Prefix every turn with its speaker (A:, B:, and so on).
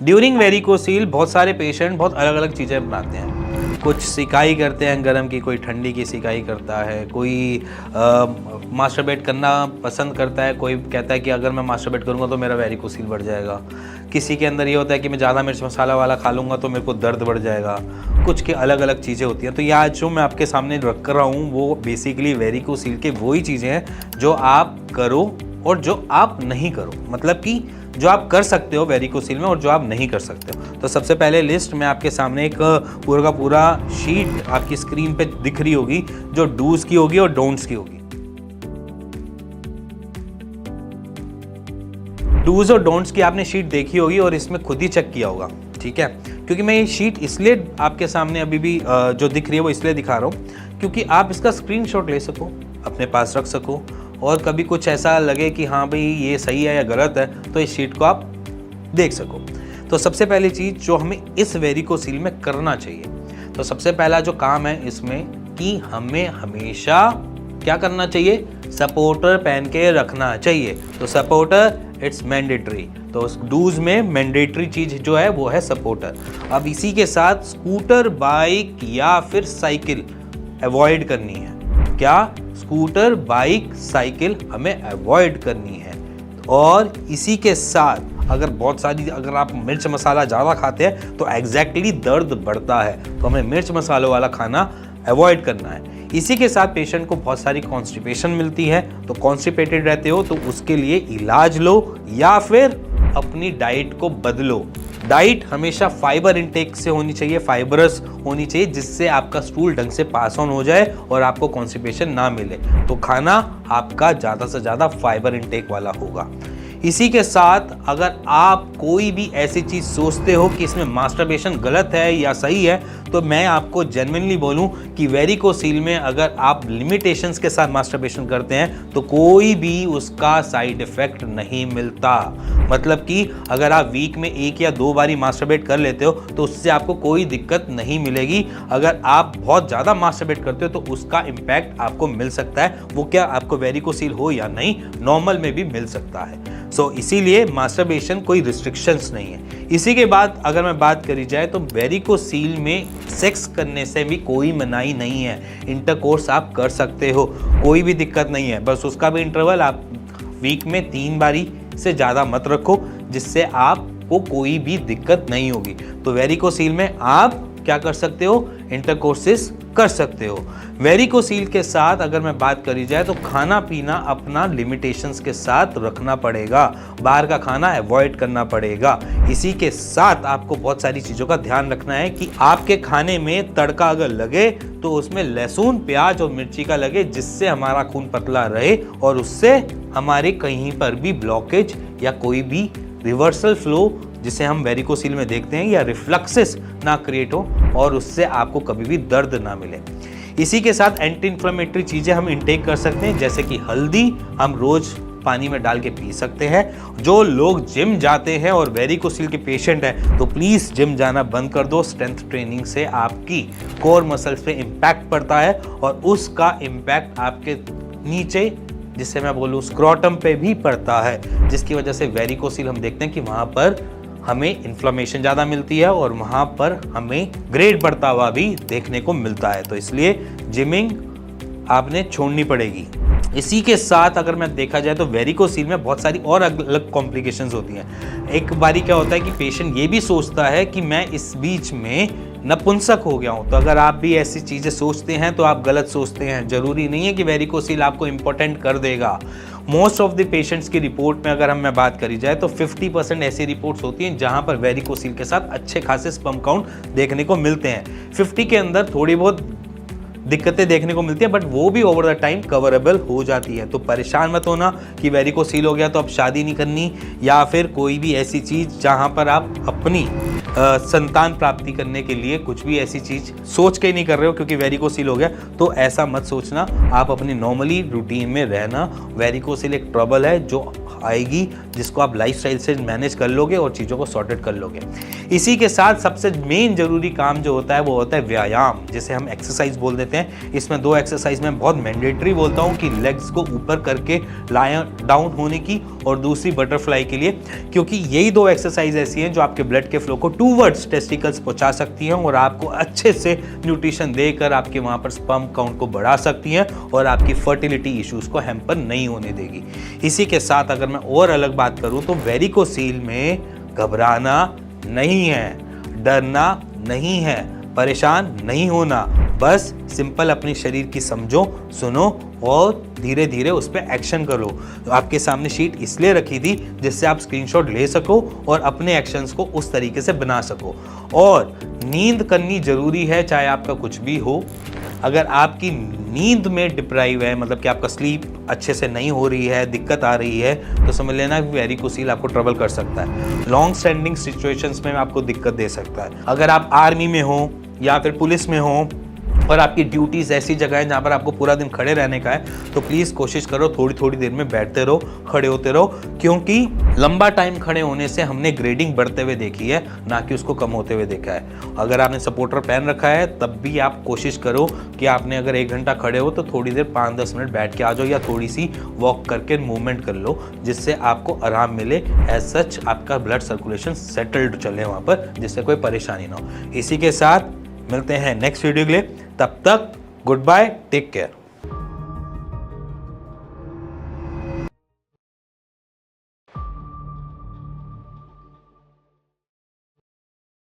A: During varicocele बहुत सारे patient बहुत अलग अलग चीज़ें बनाते हैं। कुछ सिकाई करते हैं गर्म की, कोई ठंडी की सिकाई करता है, कोई मास्टरबेट करना पसंद करता है, कोई कहता है कि अगर मैं मास्टरबेट करूँगा तो मेरा वेरिकोसील बढ़ जाएगा। किसी के अंदर ये होता है कि मैं ज़्यादा मिर्च मसाला वाला खा लूँगा तो मेरे को दर्द बढ़ जाएगा। कुछ के अलग अलग चीज़ें होती हैं। तो ये आज जो मैं आपके सामने रख रहा हूँ वो बेसिकली वेरिकोसील के वही चीज़ें हैं जो आप करो और जो आप नहीं करो, मतलब कि जो आप कर सकते हो वेरिकोसील में और जो आप नहीं कर सकते हो। तो सबसे पहले लिस्ट में आपके सामने एक पूरा का पूरा शीट आपकी स्क्रीन पे दिख रही होगी जो डूज की होगी और डोंट्स की होगी। डूज और डोंट्स की आपने शीट देखी होगी और इसमें खुद ही चेक किया होगा, ठीक है। क्योंकि मैं ये शीट इसलिए आपके सामने अभी भी जो दिख रही है वो इसलिए दिखा रहा हूँ क्योंकि आप इसका स्क्रीनशॉट ले सको, अपने पास रख सको, और कभी कुछ ऐसा लगे कि हाँ भाई ये सही है या गलत है तो इस शीट को आप देख सको। तो सबसे पहली चीज़ जो हमें इस वेरिकोसील में करना चाहिए, तो सबसे पहला जो काम है इसमें कि हमें हमेशा क्या करना चाहिए, सपोर्टर पहन के रखना चाहिए। तो सपोर्टर इट्स मैंडेटरी, तो उस डूज में मैंडेटरी चीज़ जो है वो है सपोर्टर। अब इसी के साथ स्कूटर, बाइक या फिर साइकिल अवॉइड करनी है। क्या? स्कूटर, बाइक, साइकिल हमें अवॉइड करनी है। और इसी के साथ अगर आप मिर्च मसाला ज़्यादा खाते हैं तो एग्जैक्टली दर्द बढ़ता है, तो हमें मिर्च मसालों वाला खाना अवॉइड करना है। इसी के साथ पेशेंट को बहुत सारी कॉन्स्टिपेशन मिलती है, तो कॉन्स्टिपेटेड रहते हो तो उसके लिए इलाज लो या फिर अपनी डाइट को बदलो। डाइट हमेशा फाइबर इंटेक से होनी चाहिए, फाइबरस होनी चाहिए, जिससे आपका स्टूल ढंग से पास ऑन हो जाए और आपको कॉन्स्टिपेशन ना मिले। तो खाना आपका ज़्यादा से ज़्यादा फाइबर इंटेक वाला होगा। इसी के साथ अगर आप कोई भी ऐसी चीज़ सोचते हो कि इसमें मास्टरबेशन गलत है या सही है, तो मैं आपको जेन्युइनली बोलूं कि वेरिकोसील में अगर आप लिमिटेशंस के साथ मास्टरबेशन करते हैं तो कोई भी उसका साइड इफेक्ट नहीं मिलता। मतलब कि अगर आप वीक में 1 या 2 बारी मास्टरबेट कर लेते हो तो उससे आपको कोई दिक्कत नहीं मिलेगी। अगर आप बहुत ज़्यादा मास्टरबेट करते हो तो उसका इम्पैक्ट आपको मिल सकता है। वो क्या आपको वेरिकोसील हो या नहीं, नॉर्मल में भी मिल सकता है। इसीलिए मास्टरबेशन कोई रिस्ट्रिक्शंस नहीं है। इसी के बाद अगर मैं बात करी जाए तो वेरिकोसील में सेक्स करने से भी कोई मनाही नहीं है। इंटरकोर्स आप कर सकते हो, कोई भी दिक्कत नहीं है। बस उसका भी इंटरवल आप वीक में 3 बारी से ज़्यादा मत रखो, जिससे आपको कोई भी दिक्कत नहीं होगी। तो वेरिकोसील में आप क्या कर सकते हो, इंटरकोर्सेस कर सकते हो। वेरिकोसील के साथ अगर मैं बात करी जाए तो खाना पीना अपना लिमिटेशंस के साथ रखना पड़ेगा, बाहर का खाना अवॉइड करना पड़ेगा। इसी के साथ आपको बहुत सारी चीज़ों का ध्यान रखना है कि आपके खाने में तड़का अगर लगे तो उसमें लहसुन, प्याज और मिर्ची का लगे, जिससे हमारा खून पतला रहे और उससे हमारे कहीं पर भी ब्लॉकेज या कोई भी रिवर्सल फ्लो जिसे हम वेरिकोसील में देखते हैं या रिफ्लक्सेस ना क्रिएट हो और उससे आपको कभी भी दर्द ना मिले। इसी के साथ एंटी इन्फ्लेमेटरी चीज़ें हम इंटेक कर सकते हैं, जैसे कि हल्दी हम रोज़ पानी में डाल के पी सकते हैं। जो लोग जिम जाते हैं और वेरिकोसील के पेशेंट हैं तो प्लीज़ जिम जाना बंद कर दो। स्ट्रेंथ ट्रेनिंग से आपकी कोर मसल्स पे इम्पैक्ट पड़ता है और उसका इम्पैक्ट आपके नीचे, जिससे मैं बोलूँ स्क्रोटम पे भी पड़ता है, जिसकी वजह से वेरिकोसील हम देखते हैं कि वहाँ पर हमें इन्फ्लेमेशन ज़्यादा मिलती है और वहाँ पर हमें ग्रेड बढ़ता हुआ भी देखने को मिलता है। तो इसलिए जिमिंग आपने छोड़नी पड़ेगी। इसी के साथ अगर मैं देखा जाए तो वेरिकोसील में बहुत सारी और अलग कॉम्प्लिकेशंस होती हैं। एक बारी क्या होता है कि पेशेंट ये भी सोचता है कि मैं इस बीच में नपुंसक हो गया हूँ। तो अगर आप भी ऐसी चीज़ें सोचते हैं तो आप गलत सोचते हैं। ज़रूरी नहीं है कि वेरिकोसील आपको इम्पोर्टेंट कर देगा। मोस्ट ऑफ द पेशेंट्स की रिपोर्ट में अगर मैं बात करी जाए तो 50% ऐसी रिपोर्ट्स होती हैं जहां पर वेरिकोसील के साथ अच्छे खासे स्पर्म काउंट देखने को मिलते हैं। 50 के अंदर थोड़ी बहुत दिक्कतें देखने को मिलती है, बट वो भी ओवर द टाइम कवरेबल हो जाती है। तो परेशान मत होना कि वेरिकोसील हो गया तो अब शादी नहीं करनी या फिर कोई भी ऐसी चीज़ जहां पर आप अपनी संतान प्राप्ति करने के लिए कुछ भी ऐसी चीज़ सोच के ही नहीं कर रहे हो क्योंकि वेरिकोसील हो गया। तो ऐसा मत सोचना, आप अपनी नॉर्मली रूटीन में रहना। वेरिकोसील एक ट्रबल है जो आएगी जिसको आप लाइफस्टाइल से मैनेज कर लोगे और चीज़ों को सॉर्टेड कर लोगे। इसी के साथ सबसे मेन जरूरी काम जो होता है वो होता है व्यायाम, जिसे हम एक्सरसाइज बोल देते हैं। इसमें 2 एक्सरसाइज में बहुत मैंडेटरी बोलता हूँ कि लेग्स को ऊपर करके लाया डाउन होने की और दूसरी बटरफ्लाई के लिए, क्योंकि यही 2 एक्सरसाइज ऐसी हैं जो आपके ब्लड के फ्लो को टूवर्ड्स टेस्टिकल्स पहुंचा सकती हैं और आपको अच्छे से न्यूट्रिशन देकर आपके वहाँ पर स्पर्म काउंट को बढ़ा सकती हैं और आपकी फर्टिलिटी इश्यूज को हैम्पर नहीं होने देगी। इसी के साथ अगर मैं और अलग बात करूं तो वेरिकोसील में घबराना नहीं है, डरना नहीं है, परेशान नहीं होना, बस सिंपल अपने शरीर की समझो, सुनो और धीरे धीरे उस पर एक्शन करो। तो आपके सामने शीट इसलिए रखी थी जिससे आप स्क्रीनशॉट ले सको और अपने एक्शंस को उस तरीके से बना सको। और नींद करनी जरूरी है, चाहे आपका कुछ भी हो। अगर आपकी नींद में डिप्राइव है, मतलब कि आपका स्लीप अच्छे से नहीं हो रही है, दिक्कत आ रही है, तो समझ लेना वेरिकोसील आपको ट्रबल कर सकता है। लॉन्ग स्टैंडिंग सिचुएशंस में आपको दिक्कत दे सकता है। अगर आप आर्मी में हो या फिर पुलिस में हो और आपकी ड्यूटीज ऐसी जगह है जहाँ पर आपको पूरा दिन खड़े रहने का है, तो प्लीज़ कोशिश करो थोड़ी थोड़ी देर में बैठते रहो, खड़े होते रहो, क्योंकि लंबा टाइम खड़े होने से हमने ग्रेडिंग बढ़ते हुए देखी है, ना कि उसको कम होते हुए देखा है। अगर आपने सपोर्टर पहन रखा है तब भी आप कोशिश करो कि आपने अगर 1 घंटा खड़े हो तो थोड़ी देर 5-10 मिनट बैठ के आ जाओ या थोड़ी सी वॉक करके मूवमेंट कर लो, जिससे आपको आराम मिले। एज सच आपका ब्लड सर्कुलेशन सेटल्ड चले वहाँ पर, जिससे कोई परेशानी ना हो। इसी के साथ मिलते हैं नेक्स्ट वीडियो के लिए, तब तक गुड बाय, टेक केयर।